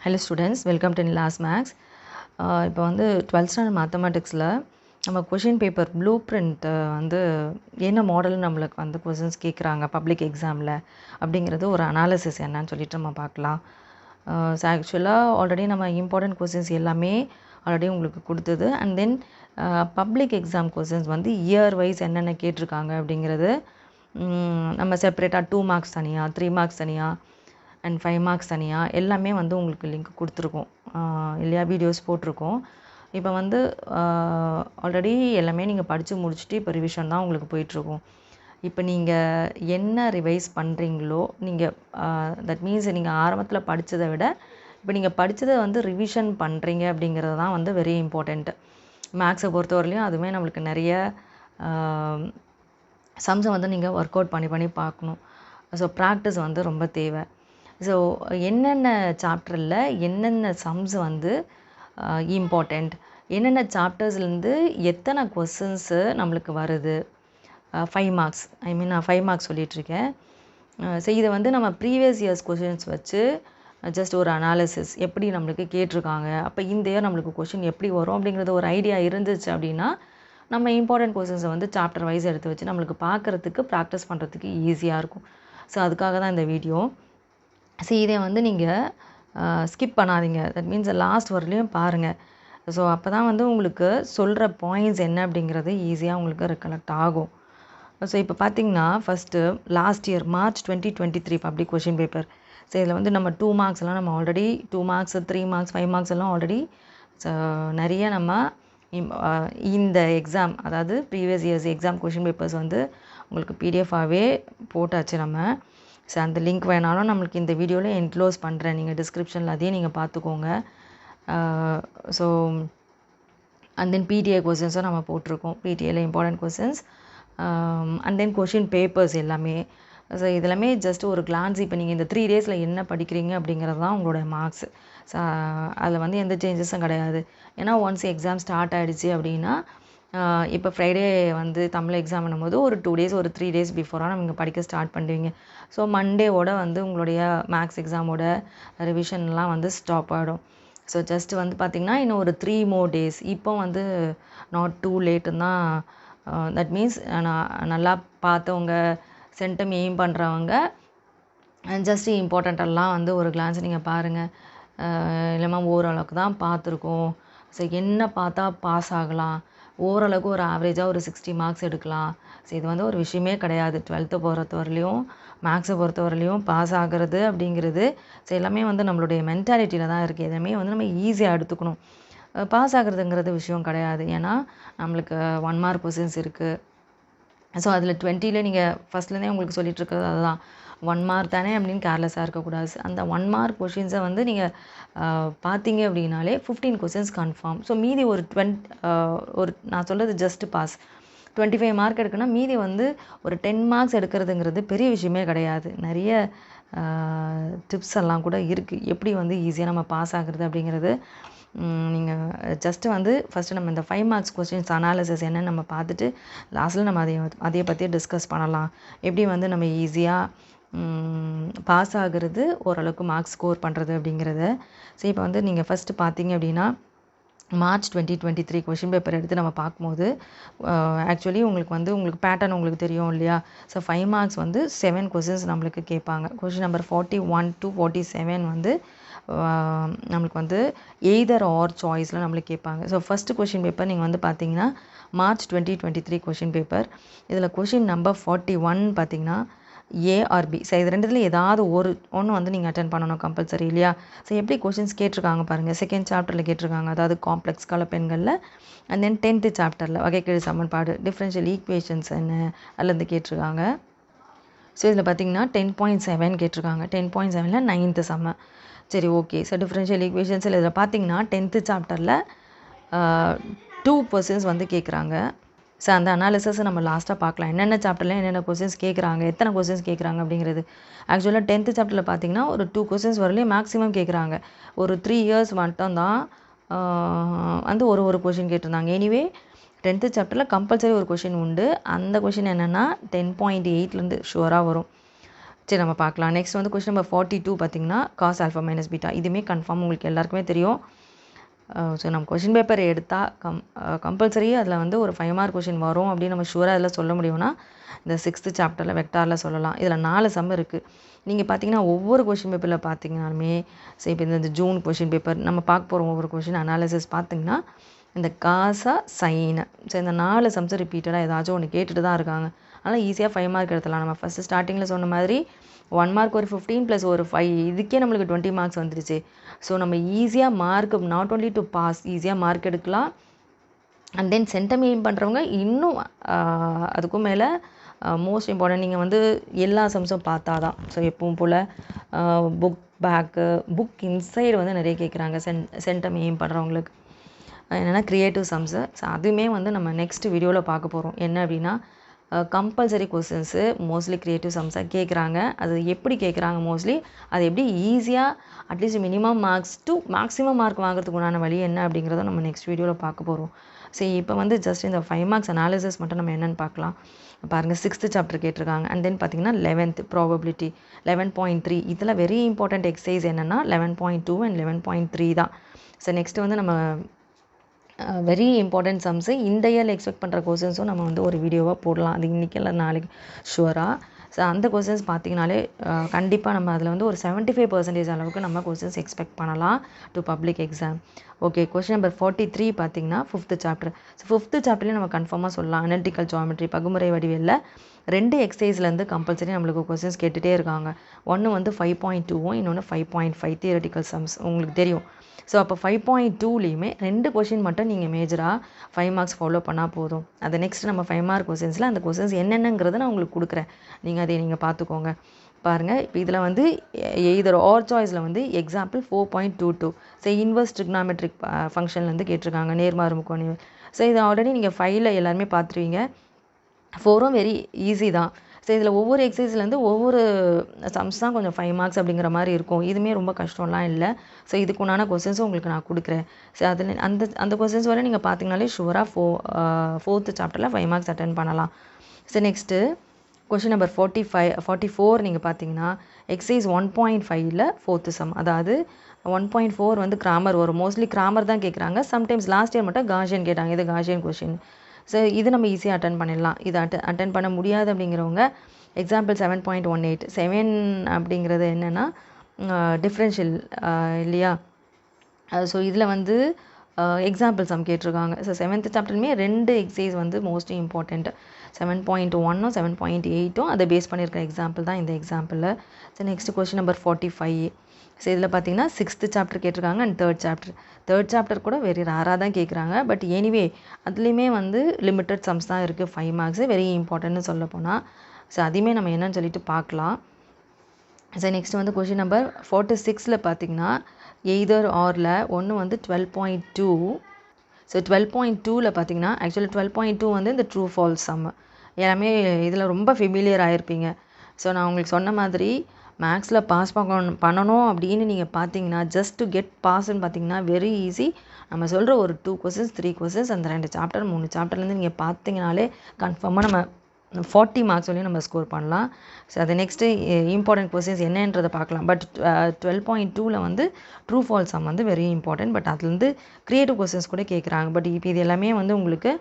Hello students, welcome to Nilas Max. இப்போ வந்து 12th standard மேத்தமெட்டிக்ஸில் நம்ம கொஷின் பேப்பர் ப்ளூ பிரிண்ட் வந்து என்ன மாடல் நம்மளுக்கு வந்து கொஷின்ஸ் கேட்குறாங்க பப்ளிக் எக்ஸாமில் அப்படிங்கிறது ஒரு அனாலிசிஸ் என்னன்னு சொல்லிட்டு நம்ம பார்க்கலாம். ஸோ ஆக்சுவலாக ஆல்ரெடி நம்ம இம்பார்ட்டன்ட் கொஷின்ஸ் எல்லாமே ஆல்ரெடி உங்களுக்கு கொடுத்தது. And then public exam questions வந்து இயர் வைஸ் என்னென்ன கேட்டிருக்காங்க அப்படிங்கிறது நம்ம செப்பரேட்டாக 2 மார்க்ஸ் தனியாக, 3 மார்க்ஸ் தனியாக அண்ட் 5 மார்க்ஸ் தனியாக எல்லாமே வந்து உங்களுக்கு லிங்க் கொடுத்துருக்கோம் இல்லையா, வீடியோஸ் போட்டிருக்கோம். இப்போ வந்து ஆல்ரெடி எல்லாமே நீங்கள் படித்து முடிச்சுட்டு இப்போ ரிவிஷன் தான் உங்களுக்கு போயிட்டுருக்கோம். இப்போ நீங்கள் என்ன ரிவைஸ் பண்ணுறீங்களோ நீங்கள் தட் மீன்ஸ் நீங்கள் ஆரம்பத்தில் படித்ததை விட இப்போ நீங்கள் படித்ததை வந்து ரிவிஷன் பண்ணுறீங்க அப்படிங்கிறது தான் வந்து வெரி இம்பார்ட்டண்ட்டு. மேக்ஸை பொறுத்தவரையிலையும் அதுவுமே நம்மளுக்கு நிறைய சம்ஸை வந்து நீங்கள் ஒர்க் அவுட் பண்ணி பார்க்கணும். ஸோ ப்ராக்டிஸ் வந்து ரொம்ப தேவை. ஸோ என்னென்ன சாப்டரில் என்னென்ன சம்ஸ் வந்து இம்பார்ட்டண்ட், என்னென்ன சாப்டர்ஸ்லேருந்து எத்தனை கொஸ்டின்ஸு நம்மளுக்கு வருது, 5 மார்க்ஸ் நான் 5 மார்க்ஸ் சொல்லிகிட்ருக்கேன். ஸோ இதை வந்து நம்ம ப்ரீவியஸ் இயர்ஸ் கொஷின்ஸ் வச்சு ஜஸ்ட் ஒரு அனாலிசிஸ் எப்படி நம்மளுக்கு கேட்டிருக்காங்க, அப்போ இந்த இயர் நம்மளுக்கு கொஷின் எப்படி வரும் அப்படிங்கிறது ஒரு ஐடியா இருந்துச்சு அப்படின்னா நம்ம இம்பார்ட்டன்ட் கொஷின்ஸை வந்து சாப்டர் வைஸ் எடுத்து வச்சு நம்மளுக்கு பார்க்குறதுக்கு ப்ராக்டிஸ் பண்ணுறதுக்கு ஈஸியாக இருக்கும். ஸோ அதுக்காக தான் இந்த வீடியோ. ஸோ இதை வந்து நீங்கள் ஸ்கிப் பண்ணாதீங்க. தட் மீன்ஸ் லாஸ்ட் வரலையும் பாருங்கள். ஸோ அப்போ தான் வந்து உங்களுக்கு சொல்கிற பாயிண்ட்ஸ் என்ன அப்படிங்கிறது ஈஸியாக உங்களுக்கு ரெக்கலெக்ட் ஆகும். ஸோ இப்போ பார்த்தீங்கன்னா first last year March 2023 public question paper. So இதில் வந்து நம்ம 2 மார்க்ஸ்லாம் நம்ம ஆல்ரெடி 2 மார்க்ஸ் 3 மார்க்ஸ் 5 மார்க்ஸ் எல்லாம் ஆல்ரெடி நிறைய நம்ம இந்த எக்ஸாம் அதாவது previous years exam question papers வந்து உங்களுக்கு பிடிஎஃபாகவே போட்டாச்சு நம்ம. ஸோ அந்த லிங்க் வேணாலும் நம்மளுக்கு இந்த வீடியோவில் என்க்ளோஸ் பண்ணுறேன், நீங்கள் டிஸ்கிரிப்ஷனில் அதையும் நீங்கள் பார்த்துக்கோங்க. ஸோ அண்ட் தென் பிடிஏ கொஷின்ஸும் நம்ம போட்டிருக்கோம், பிடிஏல important questions and then question papers எல்லாமே. ஸோ இதெல்லாமே ஜஸ்ட் ஒரு கிளான்ஸ் இப்போ நீங்கள் இந்த 3 டேஸில் என்ன படிக்கிறீங்க அப்படிங்கிறது தான் உங்களோட மார்க்ஸ். ஸோ அதில் வந்து எந்த சேஞ்சஸும் கிடையாது. ஏன்னா ஒன்ஸ் எக்ஸாம் ஸ்டார்ட் ஆகிடுச்சு அப்படின்னா இப்போ ஃப்ரைடே வந்து தமிழ் எக்ஸாம் பண்ணும்போது ஒரு 2 டேஸ் ஒரு 3 டேஸ் பிஃபோராக நீங்கள் படிக்க ஸ்டார்ட் பண்ணுவீங்க. ஸோ மண்டேவோட வந்து உங்களுடைய மேக்ஸ் எக்ஸாமோட ரிவிஷன்லாம் வந்து ஸ்டாப் ஆகிடும். ஸோ ஜஸ்ட் வந்து பார்த்திங்கன்னா இன்னும் ஒரு 3 more days. இப்போ வந்து நாட் டூ லேட்டுன்னு தான். தட் மீன்ஸ் நல்லா பார்த்தவங்க சென்டம் எய்ம் பண்ணுறவங்க ஜஸ்ட் இம்பார்ட்டண்ட்டெல்லாம் வந்து ஒரு கிளான்ஸ் நீங்கள் பாருங்கள். இல்லைம்மா ஓரளவுக்கு தான் பார்த்துருக்கோம், ஸோ என்ன பார்த்தா பாஸ் ஆகலாம், ஓரளவுக்கு ஒரு ஆவரேஜாக ஒரு 60 மார்க்ஸ் எடுக்கலாம். ஸோ இது வந்து ஒரு விஷயமே கிடையாது. 12th பொறுத்தவரையிலையும் மேக்ஸை பொறுத்தவரையிலையும் பாஸ் ஆகிறது அப்படிங்கிறது ஸோ எல்லாமே வந்து நம்மளுடைய மென்டாலிட்டியில் தான் இருக்குது. எல்லாமே வந்து நம்ம ஈஸியாக எடுத்துக்கணும். பாஸ் ஆகிறதுங்கிறது விஷயம் கிடையாது. ஏன்னா நம்மளுக்கு 1 மார்க் கொஷின்ஸ் இருக்குது. ஸோ அதில் 20ல் நீங்கள் ஃபஸ்ட்லேருந்தே உங்களுக்கு சொல்லிகிட்ருக்கிறது அதுதான், 1 மார்க் தானே அப்படின்னு கேர்லெஸ்ஸாக இருக்கக்கூடாது. அந்த 1 மார்க் கொஷின்ஸை வந்து நீங்கள் பார்த்தீங்க அப்படின்னாலே 15 கொஷின்ஸ் கன்ஃபார்ம். ஸோ மீதி ஒரு நான் சொல்கிறது ஜஸ்ட் பாஸ் 25 மார்க் எடுக்குன்னா மீதி வந்து ஒரு 10 மார்க்ஸ் எடுக்கிறதுங்கிறது பெரிய விஷயமே கிடையாது. நிறைய டிப்ஸ் எல்லாம் கூட இருக்குது எப்படி வந்து ஈஸியாக நம்ம பாஸ் ஆகுறது அப்படிங்கிறது. நீங்கள் ஜஸ்ட்டு வந்து ஃபஸ்ட்டு நம்ம இந்த 5 மார்க்ஸ் கொஸ்டின்ஸ் அனாலிசிஸ் என்னன்னு நம்ம பார்த்துட்டு லாஸ்ட்டில் நம்ம அதை பற்றியே டிஸ்கஸ் பண்ணலாம். எப்படி வந்து நம்ம ஈஸியாக பாஸ் ஆகிறது, ஓரளவுக்கு மார்க்ஸ் ஸ்கோர் பண்ணுறது அப்படிங்கிறத. ஸோ இப்போ வந்து நீங்கள் ஃபஸ்ட்டு பார்த்தீங்க அப்படின்னா March 2023 கொஷின் பேப்பர் எடுத்து நம்ம பார்க்கும்போது ஆக்சுவலி உங்களுக்கு பேட்டர்ன் உங்களுக்கு தெரியும் இல்லையா. ஸோ 5 மார்க்ஸ் வந்து 7 கொஷின்ஸ் நம்மளுக்கு கேட்பாங்க. கொஷின் நம்பர் 41 to 47 வந்து நம்மளுக்கு வந்து எய்தர் ஆர் சாய்ஸில் நம்மளுக்கு கேட்பாங்க. ஸோ ஃபஸ்ட்டு கொஷின் பேப்பர் நீங்கள் வந்து பார்த்தீங்கன்னா March 2023 கொஷின் பேப்பர். இதில் கொஷின் நம்பர் 41 பார்த்தீங்கன்னா ஏஆர்பி. ஸோ இது ரெண்டுத்தில் ஏதாவது ஒன்று வந்து நீங்கள் அட்டென்ட் பண்ணணும் கம்பல்சரி இல்லையா. ஸோ எப்படி கொஷின்ஸ் கேட்டிருக்காங்க பாருங்கள். செகண்ட் சாப்டரில் கேட்டிருக்காங்க, அதாவது காம்ப்ளெக்ஸ் கலப்பெண்களில். அண்ட் தென் 10th சாப்டரில் வகைக்கெழு சமன்பாடு டிஃப்ரென்ஷியல் ஈக்குவேஷன்ஸ் என்ன அதுலேருந்து கேட்டிருக்காங்க. ஸோ இதில் பார்த்தீங்கன்னா 10.7 கேட்டிருக்காங்க. 10.7ல் 9th சம்ம. சரி ஓகே. ஸோ டிஃப்ரென்ஷியல் ஈக்குவேஷன்ஸில் இதில் பார்த்தீங்கன்னா 10th சாப்டரில் 2% வந்து கேட்குறாங்க. ஸோ அந்த அனாலிசிஸை நம்ம லாஸ்ட்டாக பார்க்கலாம். என்னென்ன சாப்டரில் என்னென்ன கொஸ்டின்ஸ் கேட்குறாங்க, எத்தனை கொஸ்டின்ஸ் கேட்குறாங்க அப்படிங்கிறது. ஆக்சுவலாக 10th சாப்டரில் பார்த்தீங்கன்னா ஒரு 2 கொஸ்டின்ஸ் வரலையும் மேக்ஸிமம் கேட்குறாங்க. ஒரு 3 இயர்ஸ் மட்டும்தான் வந்து ஒரு கொஷின் கேட்டிருந்தாங்க. எனிவே 10th சாப்டரில் கம்பல்சரி ஒரு கொஷின் உண்டு. அந்த கொஷின் என்னென்னா 10.8லேருந்து ஷுவராக வரும். சரி நம்ம பார்க்கலாம். நெக்ஸ்ட் வந்து கொஸ்டின் நம்பர் 42 பார்த்தீங்கன்னா காஸ் ஆல்ஃபா மைனஸ் பீட்டா. இதுவுமே கன்ஃபார்ம் உங்களுக்கு எல்லாருக்குமே தெரியும். ஸோ நம்ம கொஷின் பேப்பர் எடுத்தால் கம்பல்சரி அதில் வந்து ஒரு 5 மார்க் கொஷின் வரும் அப்படின்னு நம்ம ஷூராக அதில் சொல்ல முடியும்னா இந்த 6th சாப்டரில் வெக்டாரில் சொல்லலாம். இதில் 4 சம் இருக்குது. நீங்கள் பார்த்தீங்கன்னா ஒவ்வொரு கொஷின் பேப்பரில் பார்த்தீங்கன்னாலுமே சரி இப்போ இந்த ஜூன் கொஷின் பேப்பர் நம்ம பார்க்க போகிறோம் ஒவ்வொரு கொஷின் அனாலிசிஸ் பார்த்தீங்கன்னா இந்த காசா சைனு ஸோ இந்த 4 சம்ஸை ரிப்பீட்டடாக ஏதாச்சும் ஒன்று கேட்டுட்டு தான் இருக்காங்க. அதனால் ஈஸியாக 5 மார்க் எடுத்துலாம். நம்ம ஃபஸ்ட்டு ஸ்டார்டிங்கில் சொன்ன மாதிரி 1 மார்க் ஒரு 15 ப்ளஸ் ஒரு 5 இதுக்கே நம்மளுக்கு 20 மார்க்ஸ் வந்துடுச்சு. ஸோ நம்ம ஈஸியாக mark not only to pass ஈஸியாக மார்க் எடுக்கலாம். அண்ட் தென் சென்டம் எய்ம் பண்ணுறவங்க இன்னும் அதுக்கும் மேலே மோஸ்ட் இம்பார்ட்டன்ட் நீங்கள் வந்து எல்லா சம்ஸும் பார்த்தா தான். ஸோ எப்பவும் போல் புக் பேக்கு புக் இன்சைடு வந்து நிறைய கேட்குறாங்க சென்டம் எய்ம் பண்ணுறவங்களுக்கு என்னென்னா க்ரியேட்டிவ் சம்ஸு. ஸோ அதுவுமே வந்து நம்ம நெக்ஸ்ட் வீடியோவில் பார்க்க போகிறோம். என்ன அப்படின்னா கம்பல்சரி கொஸ்டின்ஸு மோஸ்ட்லி க்ரியேட்டிவ் சம்ஸாக கேட்குறாங்க. அது எப்படி கேட்குறாங்க மோஸ்ட்லி அது எப்படி ஈஸியாக at least minimum marks to maximum mark வாங்குறதுக்கு உண்டான வழி என்ன அப்படிங்கிறத நம்ம நெக்ஸ்ட் வீடியோவில் பார்க்க போகிறோம். சரி இப்போ வந்து ஜஸ்ட் இந்த 5 மார்க்ஸ் அனாலிசிஸ் மட்டும் நம்ம என்னென்னு பார்க்கலாம். பாருங்கள் 6th சாப்டர் கேட்டிருக்காங்க. அண்ட் தென் பார்த்தீங்கன்னா 11th ப்ராபபிலிட்டி 11.3 இதில் வெரி இம்பார்ட்டண்ட் எக்ஸசைஸ் என்னென்னா 11.2 அண்ட் 11.3 தான். ஸோ நெக்ஸ்ட்டு வந்து நம்ம வெரி இம்பார்ட்டன்ட் சம்ஸு இந்த இயரில் எக்ஸ்பெக்ட் பண்ணுற கொஸ்டின்ஸும் நம்ம வந்து ஒரு வீடியோவாக போடலாம். அது இன்றைக்கி இல்லை நாளைக்கு ஷுவராக. ஸோ அந்த கொஸ்டின்ஸ் பார்த்திங்கனாலே கண்டிப்பாக நம்ம அதில் வந்து ஒரு 75% அளவுக்கு நம்ம கொஸ்டின்ஸ் எக்ஸ்பெக்ட் பண்ணலாம் to public exam. Okay question number 43 பார்த்திங்கன்னா 5th சாப்டர். ஸோ 5th சாப்டர்லேயே நம்ம கன்ஃபார்மாக சொல்லலாம் அனலிட்டிக்கல் ஜியோமெட்ரி பகுமுறை வடிவியலில் 2 எக்ஸசைஸ்லேருந்து கம்பல்சரி நம்மளுக்கு கொஸ்டின்ஸ் கேட்டுகிட்டே இருக்காங்க. ஒன்று வந்து 5.2வும் இன்னொன்று 5.5 தியரட்டிக்கல் சம்ஸ் உங்களுக்கு தெரியும். ஸோ அப்போ 5.2லேயுமே 2 கொஷின் மட்டும் நீங்கள் மேஜராக 5 மார்க்ஸ் ஃபாலோ பண்ணால் போதும். அதை நெக்ஸ்ட் நம்ம 5 மார்க் கொஸ்டின்ஸில் அந்த கொஸ்டின்ஸ் என்னென்னங்கிறத நான் உங்களுக்கு கொடுக்குறேன். நீங்கள் அதை நீங்கள் பார்த்துக்கோங்க. பாருங்கள் இப்போ இதில் வந்து எய்தர் ஆர் சாய்ஸில் வந்து எக்ஸாம்பிள் 4.22 ஸோ இன்வர்ஸ் ட்ரிக்னாமெட்ரிக் ஃபங்க்ஷன்லேருந்து கேட்டிருக்காங்க நேர்மாறு முக்கோணி. ஸோ இதை ஆல்ரெடி நீங்கள் 5ல் எல்லாருமே பார்த்துருவீங்க. 4ம் வெரி ஈஸி தான். ஸோ இதில் ஒவ்வொரு எக்ஸசைஸ்லேருந்து ஒவ்வொரு சம்ஸ் தான் கொஞ்சம் 5 மார்க்ஸ் அப்படிங்கிற மாதிரி இருக்கும். இதுவுமே ரொம்ப கஷ்டம்லாம் இல்லை. ஸோ இதுக்கு உண்டான கொஸ்டின்ஸும் உங்களுக்கு நான் கொடுக்குறேன். ஸோ அதில் அந்த கொஸ்டின்ஸ் வரை நீங்கள் பார்த்தீங்கனாலே ஷுவராக 4th சாப்டரில் 5 மார்க்ஸ் அட்டன் பண்ணலாம். ஸோ நெக்ஸ்ட்டு கொஸ்டின் நம்பர் 44 நீங்கள் பார்த்தீங்கன்னா எக்ஸசைஸ் 1.5ல் 4th சம். அதாவது 1.4 வந்து கிராமர் வரும். மோஸ்ட்லி கிராமர் தான் கேட்குறாங்க. சம்டைம்ஸ் லாஸ்ட் இயர் மட்டும் காஷியன் கேட்டாங்க. இது காஷியன் கொஸ்டின். ஸோ இது நம்ம ஈஸியாக அட்டன் பண்ணிடலாம். இது அட்டன் பண்ண முடியாது அப்படிங்கிறவங்க எக்ஸாம்பிள் 7.18 7 அப்படிங்கிறது என்னென்னா டிஃப்ரென்ஷியல் இல்லையா. ஸோ இதில் வந்து எக்ஸாம்பிள் சம் கேட்டிருக்காங்க. ஸோ 7th சாப்டர்லையுமே 2 எக்ஸசைஸ் வந்து மோஸ்ட்லி இம்பார்ட்டண்ட் 7.1ம் 7.8ம் அதை பேஸ் பண்ணியிருக்கிற எக்ஸாம்பிள் தான் இந்த எக்ஸாம்பிளில். So next question number 45. So இதில் பார்த்தீங்கன்னா 6th சாப்டர் கேட்டிருக்காங்க அண்ட் 3rd சாப்டர் கூட வெரி ரேராக தான் கேட்குறாங்க. பட் எனிவே அதுலேயுமே வந்து லிமிட்டட் சம்ஸ் தான் இருக்குது. 5 மார்க்ஸு வெரி இம்பார்ட்டன்ட்னு சொல்ல போனால். ஸோ அதையுமே நம்ம என்னன்னு சொல்லிட்டு பார்க்கலாம். ஸோ நெக்ஸ்ட் வந்து கொஸ்டின் நம்பர் 46ல் பார்த்தீங்கன்னா எய்தர் ஆரில் ஒன்று வந்து 12.2. ஸோ 12.2ல் பார்த்தீங்கன்னா ஆக்சுவலி 12.2 வந்து இந்த ட்ரூ ஃபால்ஸ் சம் எல்லாமே இதில் ரொம்ப ஃபெமிலியர் ஆகிருப்பீங்க. ஸோ நான் உங்களுக்கு சொன்ன மாதிரி மேக்ஸில் பாஸ் பண்ணணும் அப்படின்னு நீங்கள் பார்த்தீங்கன்னா ஜஸ்ட் டு கெட் பாஸ்ன்னு பார்த்தீங்கன்னா வெரி ஈஸி. நம்ம சொல்கிற ஒரு 2 கொஸ்டின்ஸ் 3 கொஸ்டின்ஸ் அந்த 2 சாப்டர் 3 சாப்டர்லேருந்து நீங்கள் பார்த்தீங்கனாலே கன்ஃபார்மாக நம்ம 40 மார்க்ஸ் வரையும் நம்ம ஸ்கோர் பண்ணலாம். ஸோ அது நெக்ஸ்ட்டு இம்பார்ட்டன்ட் கொஸ்டின்ஸ் என்னன்றதை பார்க்கலாம். பட் 12.2ல் வந்து ட்ரூ ஃபால்ஸ் சம் வந்து வெரி இம்பார்ட்டன்ட். பட் அதுலேருந்து க்ரியேட்டிவ் கொஸ்டின்ஸ் கூட கேட்குறாங்க. பட் இப்போ இது எல்லாமே வந்து உங்களுக்கு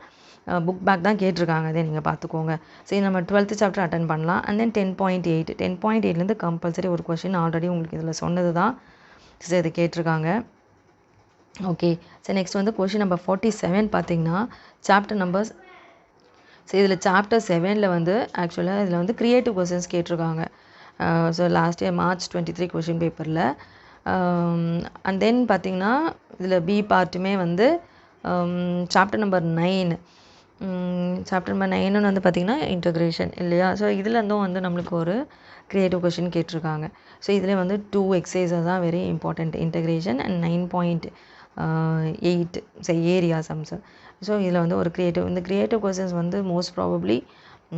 புக் பேக் தான் கேட்டிருக்காங்க. அதே நீங்கள் பார்த்துக்கோங்க. சரி நம்ம 12th சாப்டர் அட்டன் பண்ணலாம். அண்ட் தென் 10.8லேருந்து கம்பல்சரி ஒரு கொஸ்டின் ஆல்ரெடி உங்களுக்கு இதில் சொன்னது தான். ஸோ இது கேட்டிருக்காங்க. ஓகே ஸோ நெக்ஸ்ட் வந்து கொஸ்டின் நம்பர் 47 பார்த்தீங்கன்னா சாப்டர் நம்பர்ஸ். ஸோ இதில் சாப்டர் 7ல் வந்து ஆக்சுவலாக இதில் வந்து க்ரியேட்டிவ் கொஸ்டின்ஸ் கேட்டிருக்காங்க. So last year March 23 question பேப்பரில். அண்ட் தென் பார்த்தீங்கன்னா இதில் பி பார்ட்டுமே வந்து சாப்டர் நம்பர் 9 சாப்டர் நம்பர் 9 வந்து பார்த்திங்கன்னா இன்டகிரேஷன் இல்லையா. ஸோ இதுலேருந்தும் வந்து நம்மளுக்கு ஒரு க்ரியேட்டிவ் கொஸ்டின் கேட்டிருக்காங்க. ஸோ இதில் வந்து 2 எக்ஸசைஸஸ் தான் very important integration and 9.8 so area sums. So இதில் வந்து ஒரு இந்த க்ரியேட்டிவ் கொஸ்டின்ஸ் வந்து மோஸ்ட் ப்ராபப்ளி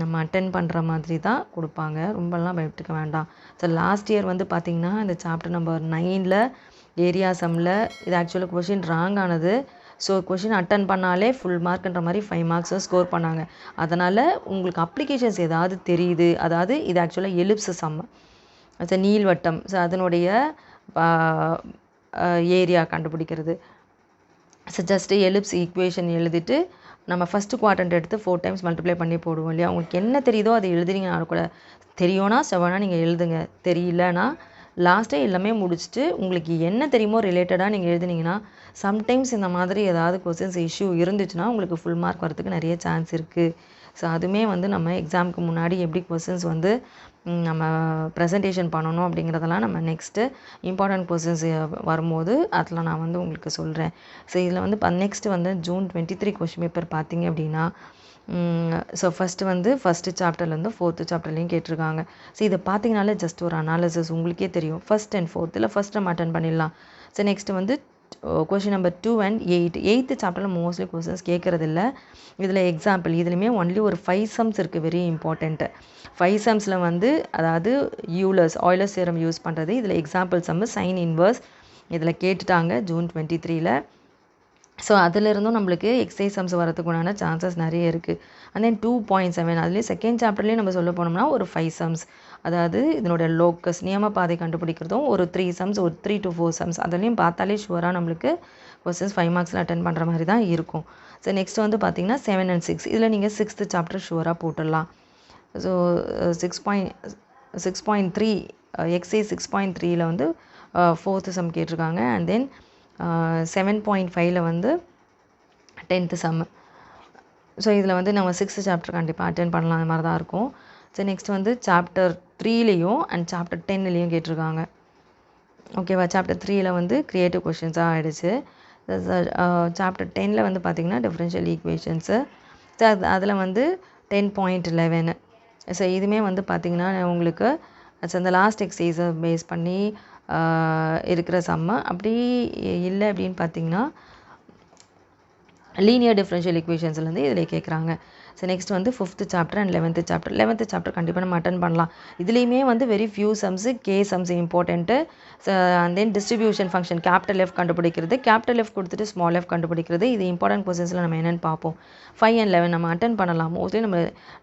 நம்ம அட்டென்ட் பண்ணுற மாதிரி தான் கொடுப்பாங்க. ரொம்பலாம் பயப்பட்டுக்க வேண்டாம். ஸோ லாஸ்ட் இயர் வந்து பார்த்திங்கன்னா இந்த சாப்டர் நம்பர் 9ல் ஏரியா சம்மில் இது ஆக்சுவலாக கொஷின் ராங் ஆனது. ஸோ கொஷின் அட்டன் பண்ணாலே ஃபுல் மார்க்ன்ற மாதிரி 5 மார்க்ஸும் ஸ்கோர் பண்ணாங்க. அதனால் உங்களுக்கு அப்ளிகேஷன்ஸ் ஏதாவது தெரியுது, அதாவது இது ஆக்சுவலாக எலிப்ஸ் சம். ஸோ நீள்வட்டம், ஸோ அதனுடைய ஏரியா கண்டுபிடிக்கிறது. ஸோ ஜஸ்ட்டு எலிப்ஸ் ஈக்குவேஷன் எழுதிட்டு நம்ம ஃபஸ்ட்டு குவாட்ரண்ட் எடுத்து 4 டைம்ஸ் மல்டிப்ளை பண்ணி போடுவோம் இல்லையா. உங்களுக்கு என்ன தெரியுதோ அதை எழுதுனீங்கன்னா கூட, தெரியும்னா 7ஆக நீங்கள் எழுதுங்க, தெரியலனா லாஸ்ட்டே எல்லாமே முடிச்சுட்டு உங்களுக்கு என்ன தெரியுமோ ரிலேட்டடாக நீங்கள் எழுதுனீங்கன்னா, சம்டைம்ஸ் இந்த மாதிரி ஏதாவது கொஸ்டின்ஸ் இஷ்யூ இருந்துச்சுன்னா உங்களுக்கு ஃபுல் மார்க் வரதுக்கு நிறைய சான்ஸ் இருக்குது. ஸோ அதுவுமே வந்து நம்ம எக்ஸாமுக்கு முன்னாடி எப்படி கொஸ்டின்ஸ் வந்து நம்ம ப்ரெசன்டேஷன் பண்ணணும் அப்படிங்கிறதெல்லாம் நம்ம நெக்ஸ்ட்டு இம்பார்ட்டன்ட் கொஸ்டின்ஸ் வரும்போது அதில் நான் வந்து உங்களுக்கு சொல்கிறேன். ஸோ இதில் வந்து நெக்ஸ்ட்டு வந்து ஜூன் 23 கொஸ்டின் பேப்பர் பார்த்தீங்க அப்படின்னா, ஸோ ஃபஸ்ட்டு சாப்டர்லேருந்து 4th சாப்டர்லேயும் கேட்டிருக்காங்க. ஸோ இதை பார்த்தீங்கனாலே ஜஸ்ட் ஒரு அனாலிசிஸ் உங்களுக்கே தெரியும். ஃபஸ்ட் அண்ட் ஃபோர்த்தில் ஃபஸ்ட் நம்ம அட்டன் பண்ணிடலாம். ஸோ நெக்ஸ்ட்டு வந்து கொஷின் நம்பர் 2 and 8. 8th சாப்டரில் மோஸ்ட்லி கொஸ்டின்ஸ் கேட்குறதில்ல. இதில் எக்ஸாம்பிள் இதுலையுமே ஒன்லி ஒரு 5 சம்ஸ் இருக்குது, வெரி இம்பார்ட்டண்ட்டு. 5 சம்ஸில் வந்து அதாவது ஆய்லர்ஸ் தியரம் யூஸ் பண்ணுறது. இதில் எக்ஸாம்பிள் சம்மு சைன் இன்வர்ஸ் இதில் கேட்டுட்டாங்க ஜூன் 23ல். ஸோ அதிலிருந்தும் நம்மளுக்கு எக்ஸசைஸ் சம்ஸ் வரதுக்கு உண்டான சான்சஸ் நிறைய இருக்குது. அண்ட் தென் 2.7 அதுலேயே செகண்ட் சாப்டர்லேயே நம்ம சொல்ல போனோம்னா ஒரு 5 சம்ஸ், அதாவது இதனுடைய லோக்கஸ் நியம பாதை கண்டுபிடிக்கிறதும் ஒரு 3 சம்ஸ், ஒரு 3 to 4 சம்ஸ். அதுலேயும் பார்த்தாலே ஷுவராக நம்மளுக்கு கொஸ்டின்ஸ் 5 மார்க்ஸில் அட்டன் பண்ணுற மாதிரி தான் இருக்கும். ஸோ நெக்ஸ்ட் வந்து பார்த்திங்கன்னா 7 and 6 இதில் நீங்கள் 6th சாப்டர் ஷுவராக போட்டுடலாம். ஸோ 6.3 எக்ஸைஸ் 6.3ல் வந்து 4th சம் கேட்டிருக்காங்க. அண்ட் தென் 7.5ல் வந்து 10th சம்மு. ஸோ இதில் வந்து நம்ம 6th சாப்டர் கண்டிப்பாக அட்டென்ட் பண்ணலாம், அந்த மாதிரி தான் இருக்கும். ஸோ நெக்ஸ்ட் வந்து சாப்டர் 3லேயும் அண்ட் சாப்டர் 10லேயும் கேட்டிருக்காங்க. ஓகேவா. சாப்டர் 3ல் வந்து க்ரியேட்டிவ் கொஷின்ஸாக ஆகிடுச்சு. சாப்டர் 10ல் வந்து பார்த்திங்கன்னா டிஃப்ரென்ஷியல் ஈக்குவேஷன்ஸு. ஸோ அதில் வந்து 10.11. ஸோ இதுவுமே வந்து பார்த்திங்கன்னா உங்களுக்கு அந்த லாஸ்ட் எக்ஸசைஸை பேஸ் பண்ணி இருக்கிற சம்மு. அப்படி இல்லை அப்படின்னு பார்த்திங்கன்னா லீனியர் டிஃப்ரென்ஷியல் ஈக்குவேஷன்ஸ்லேருந்து இதில் கேட்குறாங்க. ஸோ நெக்ஸ்ட் வந்து 5th chapter and 11th chapter. 11th chapter கண்டிப்பாக நம்ம அட்டன் பண்ணலாம். இதுலேயுமே வந்து very few sums K sums important. And then distribution function capital F கண்டுபிடிக்கிறது, கேபிட்டல் எஃப் கொடுத்துட்டு ஸ்மால் எஃப் கண்டுபிடிக்கிறது. இது இம்பார்ட்டன்ட் கொஸ்டின்ஸில் நம்ம என்னென்னு பார்ப்போம். 5 and 11 நம்ம அட்டன் பண்ணலாம். மோஸ்ட்லி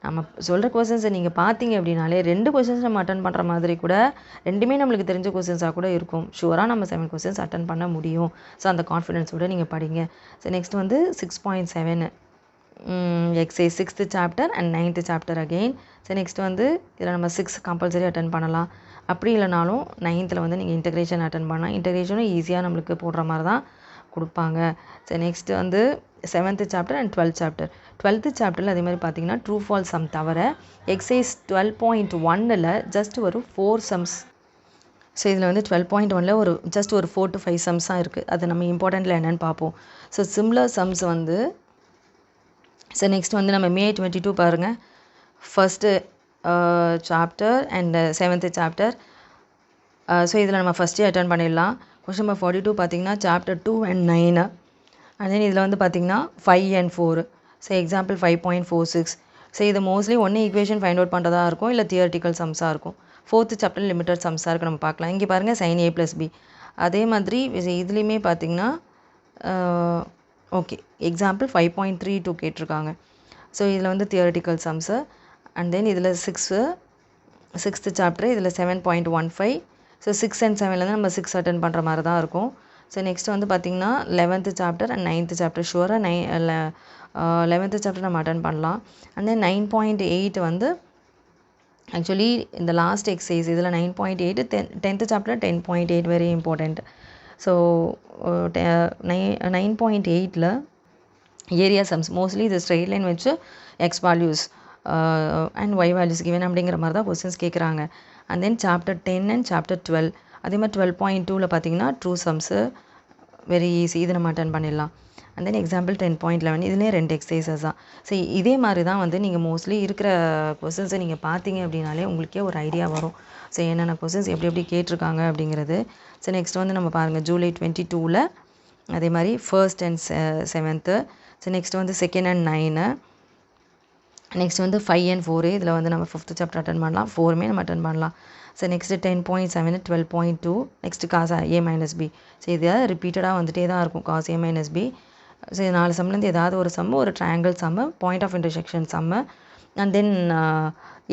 நம்ம சொல்கிற கொஸ்டின்ஸை நீங்கள் பார்த்தீங்க அப்படின்னாலே 2 கொஸ்டின்ஸ் நம்ம அட்டன் பண்ணுற மாதிரி கூட, ரெண்டுமே நம்மளுக்கு தெரிஞ்ச கொஸ்டின்ஸாக கூட இருக்கும். ஷுவராக நம்ம 7 கொஸ்டின்ஸ் அட்டன் பண்ண முடியும். ஸோ அந்த கான்ஃபிடென்ஸோடு நீங்கள் படிங்க. ஸோ நெக்ஸ்ட் வந்து 6.7 exercise 6th chapter and 9th chapter again. So next வந்து இதில் நம்ம 6 கம்பல்சரி அட்டன் பண்ணலாம். அப்படி இல்லைனாலும் 9th வந்து நீங்கள் இன்டெகிரேஷன் அட்டன் பண்ணலாம். இன்டெகிரேஷனும் ஈஸியாக நம்மளுக்கு போடுற மாதிரி தான் கொடுப்பாங்க. ஸோ நெக்ஸ்ட்டு வந்து 7th chapter and 12th chapter. 12th சாப்டரில் அதே மாதிரி பார்த்தீங்கன்னா ட்ரூ ஃபால்ஸ் சம் தவிர எக்ஸைஸ் 12.1ல் ஜஸ்ட் ஒரு 4 சம்ஸ். ஸோ இதில் வந்து 12.1ல் ஒரு ஜஸ்ட் ஒரு 4 to 5 சம்ஸ் தான் இருக்குது. அது நம்ம இம்பார்ட்டண்ட்டில் என்னென்னு பார்ப்போம். ஸோ சிம்லர் சம்ஸ் வந்து ஸோ நெக்ஸ்ட் வந்து நம்ம May 22 பாருங்கள், first chapter and 7th chapter. So இதில் நம்ம ஃபஸ்ட்டே அட்டன் பண்ணிடலாம். கொஸ்டின் நம்பர் 42 பார்த்திங்கன்னா சாப்டர் 2 and 9. அண்ட் தென் இதில் வந்து பார்த்திங்கன்னா 5 and 4. So example 5.46. ஸோ இது மோஸ்ட்லி ஒன்று ஈக்குவேஷன் ஃபைண்ட் அவுட் பண்ணுறதா இருக்கும், இல்லை தியரிட்டிக்கல் சம்ஸாக இருக்கும். 4th சாப்டர் லிமிட்டட் சம்ஸாக இருக்குது, நம்ம பார்க்கலாம். இங்கே பாருங்கள் sin a + b. அதே மாதிரி இதுலேயுமே பார்த்திங்கன்னா ஓகே எக்ஸாம்பிள் 5.32 கேட்டிருக்காங்க. ஸோ இதில் வந்து தியரிட்டிக்கல் சம்ஸு. அண்ட் தென் இதில் 6th சாப்டர், இதில் 7.15. ஸோ 6 and 7லேருந்து நம்ம 6 அட்டன் பண்ணுற மாதிரி தான் இருக்கும். ஸோ நெக்ஸ்ட் வந்து பார்த்திங்கன்னா 11th chapter and 9th chapter ஷுவராக 11th சாப்டர் நம்ம அட்டன் பண்ணலாம். அண்ட் தென் 9.8 வந்து ஆக்சுவலி இந்த லாஸ்ட் எக்ஸசைஸ் இதில் 9.8 10th chapter 10.8 very important. So 9.8ல் ஏரியா சம்ஸ் மோஸ்ட்லி இது ஸ்ட்ரெயிட் லைன் வச்சு x values and y values given அப்படிங்கிற மாதிரி தான் கொஸ்டின்ஸ் கேட்குறாங்க. And then chapter 10 and chapter 12. அதே மாதிரி 12.2ல் பார்த்தீங்கன்னா ட்ரூ சம்ஸு வெரி ஈஸி, இது நம்ம அட்டன் பண்ணிடலாம். அண்ட் தென் எக்ஸாம்பிள் 10.11 இதுலேயே 2 எக்ஸசைசஸ் தான். ஸோ இதே மாதிரி தான் வந்து நீங்கள் மோஸ்ட்லி இருக்கிற கொஸ்டின்ஸை நீங்கள் பார்த்தீங்க அப்படின்னாலே உங்களுக்கே ஒரு ஐடியா வரும். ஸோ என்னென்ன கொஸ்டின்ஸ் எப்படி எப்படி கேட்டிருக்காங்க அப்படிங்கிறது. ஸோ நெக்ஸ்ட் வந்து நம்ம பாருங்கள் ஜூலை 22ல் அதே மாதிரி 1st and 7th. So next வந்து 2nd and 9. நெக்ஸ்ட் வந்து 5 and 4. இதில் வந்து நம்ம 5th சாப்டர் அட்டன் பண்ணலாம், 4மே நம்ம அட்டன் பண்ணலாம். So next 10.7 12.2. Next cos a - b. So இது ரிப்பீட்டடாக வந்துகிட்டே தான் இருக்கும் காஸ் a - b. ஸோ 4 சம்லேருந்து ஏதாவது ஒரு சம்மு, ஒரு triangle sum, point of intersection sum, and then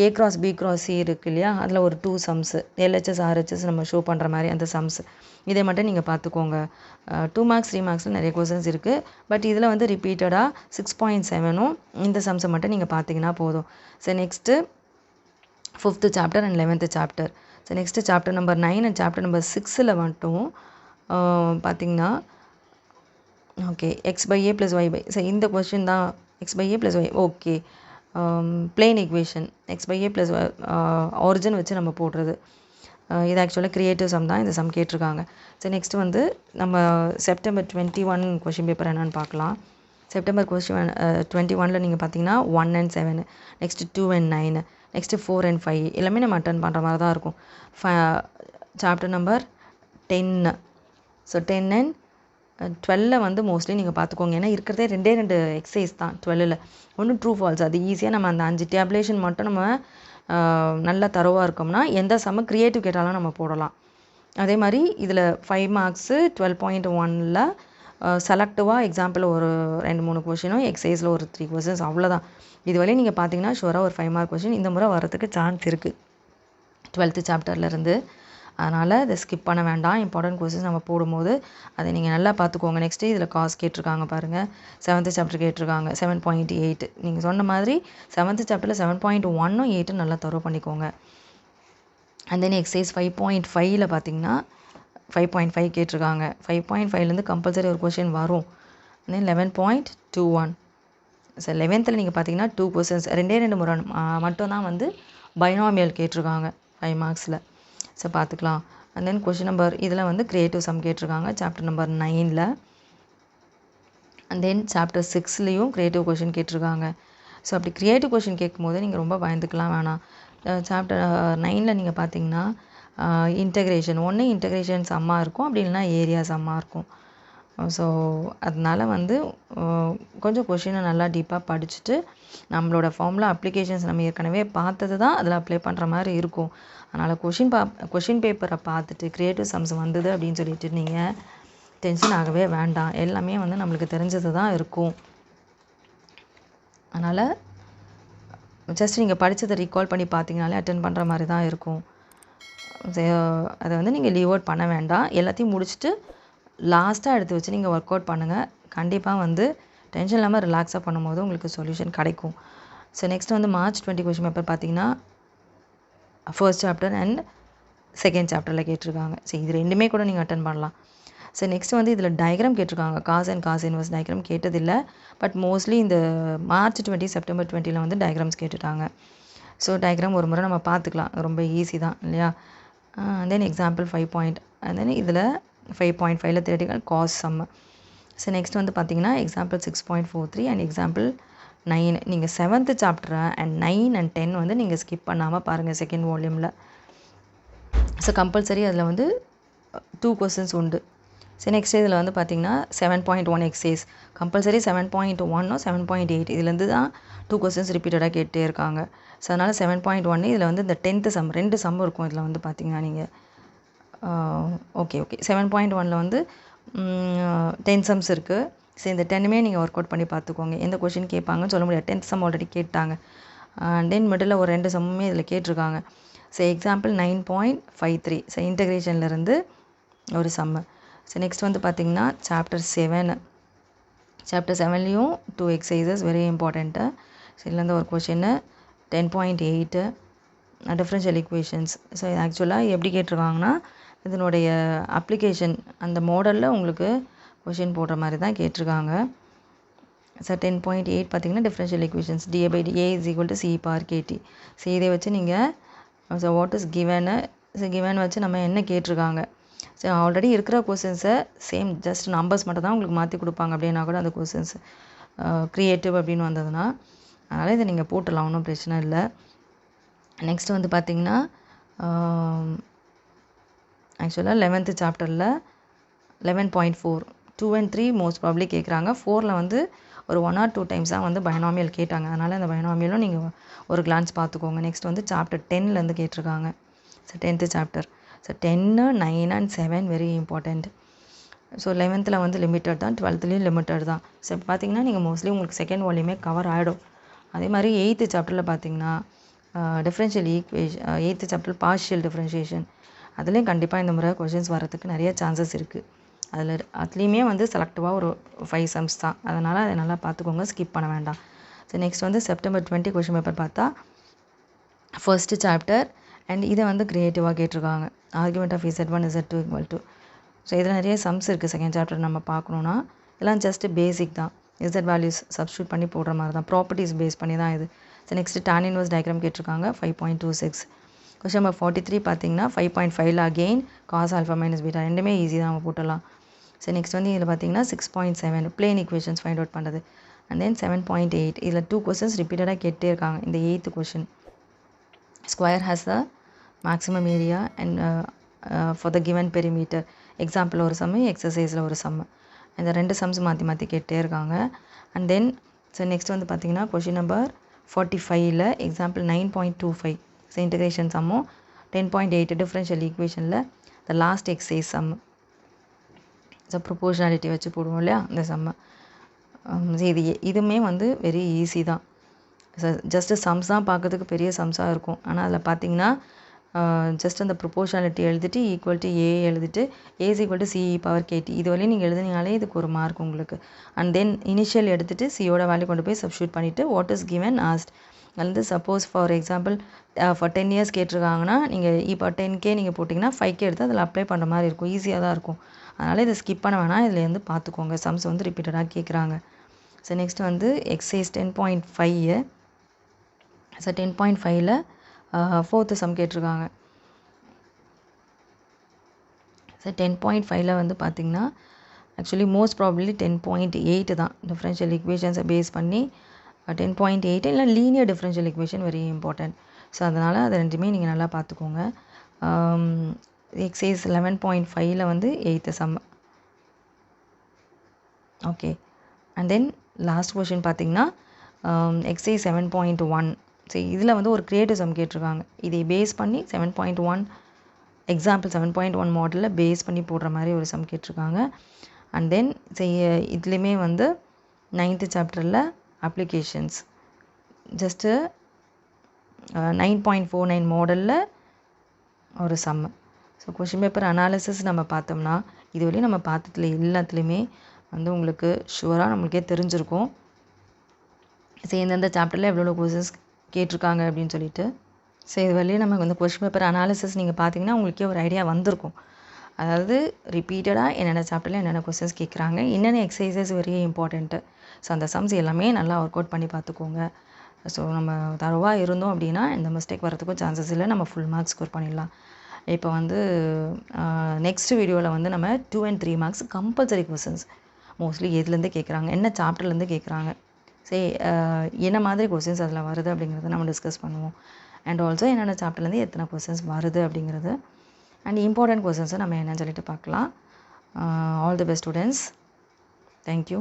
A cross B cross C இருக்குது இல்லையா, அதில் ஒரு 2 சம்ஸு எல்ஹெச்எஸ் ஆர்ஹெச்எஸ் நம்ம ஷோ பண்ணுற மாதிரி அந்த சம்ஸ், இதை மட்டும் நீங்கள் பார்த்துக்கோங்க. 2 மார்க்ஸ் 3 மார்க்ஸில் நிறைய கொஸ்டின்ஸ் இருக்குது. பட் இதில் வந்து ரிப்பீட்டடாக 6.7ம் இந்த சம்ஸை மட்டும் நீங்கள் பார்த்தீங்கன்னா போதும். So next 5th chapter and 11th chapter. So next chapter number 9 and chapter number 6ல் மட்டும் பார்த்திங்கன்னா okay x by a plus y by, so இந்த கொஸ்டின் தான் x by a plus y, okay plane equation x by a plus origin வச்சு நம்ம போடுறது. இது ஆக்சுவலாக க்ரியேட்டிவ் சம் தான், இந்த சம் கேட்டிருக்காங்க. ஸோ நெக்ஸ்ட்டு வந்து நம்ம செப்டம்பர் 21 கொஷின் பேப்பர் என்னென்னு பார்க்கலாம். செப்டம்பர் கொஷின் 21ல் நீங்கள் பார்த்தீங்கன்னா 1 and 7, next 2 and 9, next 4 and 5 எல்லாமே நம்ம அட்டன் பண்ணுற மாதிரி தான் இருக்கும். சாப்டர் நம்பர் 10, ஸோ 10 and 12 வந்து மோஸ்ட்லி நீங்கள் பார்த்துக்கோங்க. ஏன்னா இருக்கிறதே 2 எக்ஸசைஸ் தான் 12ல். ஒன்று ட்ரூ ஃபால்ஸ், அது ஈஸியாக நம்ம அந்த 5 டேப்லேஷன் மட்டும் நம்ம நல்லா தரவாக இருக்கோம்னா எந்த சம்ம க்ரியேட்டிவ் கேட்டாலும் நம்ம போடலாம். அதே மாதிரி இதில் 5 மார்க்ஸு 12.1ல் செலக்டிவாக எக்ஸாம்பிள் ஒரு 2-3 கொஷினும் எக்ஸசைஸில் ஒரு 3 கொஷின்ஸ், அவ்வளோதான். இதுவரையும் நீங்கள் பார்த்தீங்கன்னா ஷுவராக ஒரு 5 மார்க் கொஷின் இந்த முறை வரதுக்கு சான்ஸ் இருக்குது 12th சாப்டர்லேருந்து. அதனால் இதை ஸ்கிப் பண்ண வேண்டாம். இம்பார்ட்டன்ட் கொஸ்டின்ஸ் நம்ம போடும்போது அதை நீங்கள் நல்லா பார்த்துக்கோங்க. நெக்ஸ்ட்டு இதில் காஸ் கேட்டிருக்காங்க பாருங்கள், 7th சாப்டர் கேட்டிருக்காங்க 7.8. நீங்கள் சொன்ன மாதிரி 7th சாப்டரில் 7.1ம் 8ம் நல்லா தரவு பண்ணிக்கோங்க. அண்ட் தென் எக்ஸசைஸ் 5.5ல் பார்த்தீங்கன்னா 5.5 கேட்டிருக்காங்க. 5.5லேருந்து கம்பல்சரி ஒரு கொஷின் வரும். தென் 11.21. ஸோ 11th நீங்கள் பார்த்தீங்கன்னா 2 கொஸ்டின்ஸ் 2 முறை மட்டும்தான் வந்து பைனாமியல் கேட்டிருக்காங்க 5 மார்க்ஸில். ஸோ பார்த்துக்கலாம். அண்ட் தென் கொஷின் நம்பர் இதில் வந்து க்ரியேட்டிவ் சம் கேட்டிருக்காங்க சாப்டர் நம்பர் 9ல். அண்ட் தென் சாப்டர் 6லேயும் க்ரியேட்டிவ் கொஷின் கேட்டிருக்காங்க. ஸோ அப்படி க்ரியேட்டிவ் கொஷின் கேட்கும்போது நீங்கள் ரொம்ப பயந்துக்கலாம் வேணாம். சாப்டர் 9ல் நீங்கள் பார்த்தீங்கன்னா இன்டெக்ரேஷன், ஒன்று இன்டெக்ரேஷன் சம்மாக இருக்கும், அப்படி இல்லைனா ஏரியா சம்மாக இருக்கும். ஸோ அதனால் வந்து கொஞ்சம் கொஷினை நல்லா டீப்பாக படிச்சுட்டு நம்மளோட ஃபார்முலா அப்ளிகேஷன்ஸ் நம்ம ஏற்கனவே பார்த்தது தான் அதில் அப்ளை பண்ணுற மாதிரி இருக்கும். அதனால் கொஷின் பேப்பரை பார்த்துட்டு க்ரியேட்டிவ் சம்ஸ் வந்தது அப்படின்னு சொல்லிட்டு நீங்கள் டென்ஷன் ஆகவே வேண்டாம். எல்லாமே வந்து நம்மளுக்கு தெரிஞ்சது தான் இருக்கும். அதனால் ஜஸ்ட் நீங்கள் படித்ததை ரீகால் பண்ணி பார்த்தீங்கனாலே அட்டென்ட் பண்ணுற மாதிரி தான் இருக்கும். அதை வந்து நீங்கள் லீவ் அவுட் பண்ண வேண்டாம். எல்லாத்தையும் முடிச்சுட்டு லாஸ்ட்டாக எடுத்து வச்சு நீங்கள் ஒர்க் அவுட் பண்ணுங்கள். கண்டிப்பாக வந்து டென்ஷன் இல்லாமல் ரிலாக்ஸாக பண்ணும்போது உங்களுக்கு சொல்யூஷன் கிடைக்கும். ஸோ நெக்ஸ்ட் வந்து மார்ச் 20 கொஷின் பேப்பர் பார்த்தீங்கன்னா 1st சாப்டர் அண்ட் 2nd சாப்டரில் கேட்டிருக்காங்க. ஸோ இது ரெண்டுமே கூட நீங்கள் அட்டன் பண்ணலாம். ஸோ நெக்ஸ்ட் வந்து இதில் டயக்ராம் கேட்டிருக்காங்க. Cos and cos inverse diagram கேட்டதில்லை. பட் மோஸ்ட்லி இந்த மார்ச் 20 செப்டம்பர் 20ல் வந்து டயக்ராம்ஸ் கேட்டுட்டாங்க. ஸோ டயக்ராம் ஒரு முறை நம்ம பார்த்துக்கலாம், ரொம்ப ஈஸி தான் இல்லையா. தென் எக்ஸாம்பிள் 5 அண்ட் தென் இதில் 5.5ல் தேர்ட்டிக்கல் காஸ் சம். ஸோ நெக்ஸ்ட் வந்து பார்த்தீங்கன்னா எக்ஸாம்பிள் 6.43 அண்ட் எக்ஸாம்பிள் 9. நீங்கள் 7th சாப்டரை அண்ட் 9 and 10 வந்து நீங்கள் ஸ்கிப் பண்ணாமல் பாருங்கள் 2nd வால்யூமில். ஸோ கம்பல்சரி அதில் வந்து 2 கொஸ்டின்ஸ் உண்டு. ஸோ நெக்ஸ்ட் இதில் வந்து பார்த்தீங்கன்னா 7.1 எக்ஸசைஸ் கம்பல்சரி 7.1 7.8 இதுலேருந்து தான் 2 கொஸ்டின்ஸ் ரிப்பீட்டடாக கேட்டே இருக்காங்க. ஸோ அதனால் 7.1 இதில் வந்து இந்த 10th சம் 2 சம் இருக்கும். இதில் வந்து பார்த்தீங்கன்னா நீங்கள் ஓகே 7.1ல் வந்து 10 சம்ஸ் இருக்குது. ஸோ இந்த 10மே நீங்கள் ஒர்க் அவுட் பண்ணி பார்த்துக்கோங்க. எந்த கொஷின் கேட்பாங்கன்னு சொல்ல முடியாது. 10th சம் ஆல்ரெடி கேட்டாங்க. தென் மிடில் ஒரு 2 சம்முமே இதில் கேட்டிருக்காங்க. ஸோ எக்ஸாம்பிள் 9.53 ஸோ இன்டெகிரேஷன்லேருந்து ஒரு சம்மு. ஸோ நெக்ஸ்ட் வந்து பார்த்திங்கன்னா சாப்டர் 7லேயும் 2 எக்ஸசைசஸ் வெரி இம்பார்ட்டண்ட்டு. ஸோ இதுலேருந்து ஒரு கொஷின்னு 10.8 டிஃப்ரென்ஷியல் ஈக்குவேஷன்ஸ். ஸோ இது ஆக்சுவலாக எப்படி கேட்டிருக்காங்கன்னா இதனுடைய அப்ளிகேஷன் அந்த மாடலில் உங்களுக்கு கொஷின் போடுற மாதிரி தான் கேட்டிருக்காங்க. ஸோ 10.8 பார்த்திங்கன்னா differential equations dA/A = C par kt. So இதை வச்சு நீங்கள் so what is given, so given வச்சு நம்ம என்ன கேட்டிருக்காங்க. ஸோ ஆல்ரெடி இருக்கிற கொஸ்டின்ஸை சேம் ஜஸ்ட் நம்பர்ஸ் மட்டும் தான் உங்களுக்கு மாற்றி கொடுப்பாங்க. அப்படின்னா கூட அந்த கொஸ்டின்ஸ் க்ரியேட்டிவ் அப்படின்னு வந்ததுன்னா அதனால் இதை நீங்கள் போட்டுடலாம், ஒன்றும் பிரச்சனை இல்லை. நெக்ஸ்ட் வந்து பார்த்திங்கன்னா ஆக்சுவலாக 11th சாப்டரில் 11.4 2 and 3 மோஸ்ட் ப்ராப்ளி கேட்குறாங்க. 4ல் வந்து ஒரு 1 or 2 டைம்ஸ் தான் வந்து பைனாமியல் கேட்டாங்க. அதனால் அந்த பைனாமியலும் நீங்கள் ஒரு கிளான்ஸ் பார்த்துக்கோங்க. நெக்ஸ்ட் வந்து சாப்டர் 10லேருந்து கேட்டிருக்காங்க. So 10th chapter. So 10, 9 and 7 very important. So 11th வந்து லிமிட்டட் தான், 12th லிமிட்டட் தான். ஸோ பார்த்தீங்கன்னா நீங்கள் மோஸ்ட்லி உங்களுக்கு 2nd வால்யூமே கவர் ஆகிடும். அதே மாதிரி 8th சாப்டரில் பார்த்தீங்கன்னா differential equation 8th chapter partial differentiation அதுலேயும் கண்டிப்பாக இந்த முறை கொஷின்ஸ் வரதுக்கு நிறைய சான்சஸ் இருக்குது. அதுலேயுமே வந்து செலக்டிவாக ஒரு 5 சம்ஸ் தான், அதனால் அதை நல்லா பார்த்துக்கோங்க, ஸ்கிப் பண்ண வேண்டாம். ஸோ நெக்ஸ்ட் வந்து September 20 கொஷின் பேப்பர் பார்த்தா ஃபர்ஸ்ட் சாப்டர் அண்ட் இதை வந்து க்ரியேட்டிவாக கேட்டிருக்காங்க. Argument of Z1 Z2 = so இதில் நிறைய சம்ஸ் இருக்குது. செகண்ட் சாப்டர் நம்ம பார்க்கணுன்னா இதெல்லாம் ஜஸ்ட் பேசிக் தான், Z வேல்யூஸ் சப்ஸ்டியூட் பண்ணி போடுற மாதிரி தான், ப்ராப்பர்ட்டிஸ் பேஸ் பண்ணி தான் இது. So next tan inverse diagram கேட்டிருக்காங்க 5.26. கொஷின் நம்பர் 43 பார்த்தீங்கன்னா 5.5ல் again cos alpha minus beta ரெண்டுமே ஈஸி தான், நம்ம போட்டலாம். ஸோ நெக்ஸ்ட் வந்து இதில் பார்த்தீங்கன்னா 6.7 பிளேன் ஈக்குவேஷன்ஸ் ஃபைண்ட் அவுட் பண்ணுறது. அண்ட் தென் 7.8 இதில் 2 கொஸ்டின்ஸ் ரிப்பீட்டடாக கேட்டே இருக்காங்க. இந்த 8th question square has the maximum area and for the given perimeter, example ஒரு சம்மு, எக்ஸசைஸில் ஒரு சம்மு, இந்த 2 சம்ஸ் மாற்றி மாற்றி கேட்டே இருக்காங்க. அண்ட் தென் ஸோ நெக்ஸ்ட் வந்து பார்த்தீங்கன்னா கொஷின் நம்பர் 45ல் எக்ஸாம்பிள் 9.25 ஸோ இன்டகிரேஷன் சம்மும் 10.8 டிஃப்ரென்ஷியல் ஈக்குவேஷனில் the last exercise sum. So proportionality வச்சு போடுவோம் இல்லையா இந்த சம்மு. இதுவுமே வந்து வெரி ஈஸி தான். ஜஸ்ட்டு சம்ஸ் தான் பார்க்கறதுக்கு பெரிய சம்ஸாக இருக்கும், ஆனால் அதில் பார்த்தீங்கன்னா ஜஸ்ட் அந்த ப்ரொபோர்ஷனாலிட்டி எழுதிட்டு ஈக்குவல் டு ஏ எழுதிட்டு A's equal to C e power k t இது வரையும் நீங்கள் எழுதினாலே இதுக்கு ஒரு மார்க் உங்களுக்கு. அண்ட் தென் இனிஷியல் எடுத்துகிட்டு சியோட வேல்யூ கொண்டு போய் சப்ஸ்டியூட் பண்ணிவிட்டு வாட் இஸ் கிவன் ஆஸ்ட் வந்து suppose for example for 10 years கேட்டிருக்காங்கன்னா நீங்கள் இப்போ 10K நீங்கள் போட்டிங்கன்னா 5K எடுத்து அதில் அப்ளை பண்ணுற மாதிரி இருக்கும், ஈஸியாக தான் இருக்கும். அதனால் இதை ஸ்கிப் பண்ண வேணாம், இதில் வந்து பார்த்துக்கோங்க, சம்ஸ் வந்து ரிப்பீட்டடாக கேட்குறாங்க. ஸோ நெக்ஸ்ட் வந்து எக்ஸசைஸ் 10.5 ஸோ 10.5ல் 4th சம் கேட்டிருக்காங்க. ஸோ 10.5ல் வந்து பார்த்திங்கன்னா ஆக்சுவலி மோஸ்ட் ப்ராபப்ளி 10.8 தான், டிஃப்ரென்ஷியல் ஈக்குவேஷன்ஸை பேஸ் பண்ணி 10.8 இல்லை linear differential equation very important. So அதனால் அதை ரெண்டுமே நீங்கள் நல்லா பார்த்துக்கோங்க. எக்ஸசைஸ் 11.5ல் வந்து 8th sum. Okay, and then last question பார்த்தீங்கன்னா எக்ஸசைஸ் 7.1 ஸோ இதில் வந்து ஒரு கிரியேட்டிவ் சம் கேட்டிருக்காங்க. இதை பேஸ் பண்ணி 7.1 எக்ஸாம்பிள் 7.1 மாடலில் பேஸ் பண்ணி போடுற மாதிரி ஒரு சம் கேட்டிருக்காங்க. அண்ட் தென் இதுலேயுமே வந்து 9th சாப்டரில் அப்ளிகேஷன்ஸ் ஜஸ்ட்டு 9.49 மாடலில் ஒரு சம்மு. ஸோ கொஷின் பேப்பர் அனாலிசிஸ் நம்ம பார்த்தோம்னா இதுவரையும் நம்ம பார்த்ததுல எல்லாத்துலேயுமே வந்து உங்களுக்கு ஷுவராக நம்மளுக்கே தெரிஞ்சிருக்கும் ஸோ எந்தெந்த சாப்டரில் எவ்வளோ கொஷின்ஸ் கேட்டிருக்காங்க அப்படின்னு சொல்லிட்டு. ஸோ இது வரையும் நம்ம வந்து கொஷின் பேப்பர் அனாலிசிஸ் நீங்கள் பார்த்தீங்கன்னா உங்களுக்கே ஒரு ஐடியா வந்திருக்கும். அதாவது ரிப்பீட்டடாக என்னென்ன சாப்டரில் என்னென்ன கொஸ்டின்ஸ் கேட்குறாங்க, என்னென்ன எக்ஸசைசஸ் வெரி இம்பார்ட்டண்ட்டு. ஸோ அந்த சம்ஸ் எல்லாமே நல்லா ஒர்க் அவுட் பண்ணி பார்த்துக்கோங்க. ஸோ நம்ம தரவாக இருந்தோம் அப்படின்னா இந்த மிஸ்டேக் வரதுக்கும் சான்சஸ் இல்லை, நம்ம ஃபுல் மார்க்ஸ் ஸ்கோர் பண்ணிடலாம். இப்போ வந்து நெக்ஸ்ட் வீடியோவில் வந்து நம்ம 2 and 3 marks compulsory questions mostly எதுலேருந்து கேட்குறாங்க, என்ன சாப்டர்லேருந்து கேட்குறாங்க, சரி என்ன மாதிரி கொஸ்டின்ஸ் அதில் வருது அப்படிங்கிறத நம்ம டிஸ்கஸ் பண்ணுவோம். அண்ட் ஆல்சோ என்னென்ன சாப்டர்லேருந்து எத்தனை கொஸ்டின்ஸ் வருது அப்படிங்கிறது அண்ட் இம்பார்ட்டன்ட் கொஸ்டின்ஸை நம்ம என்னன்னு சொல்லிட்டு பார்க்கலாம். All the best students, thank you.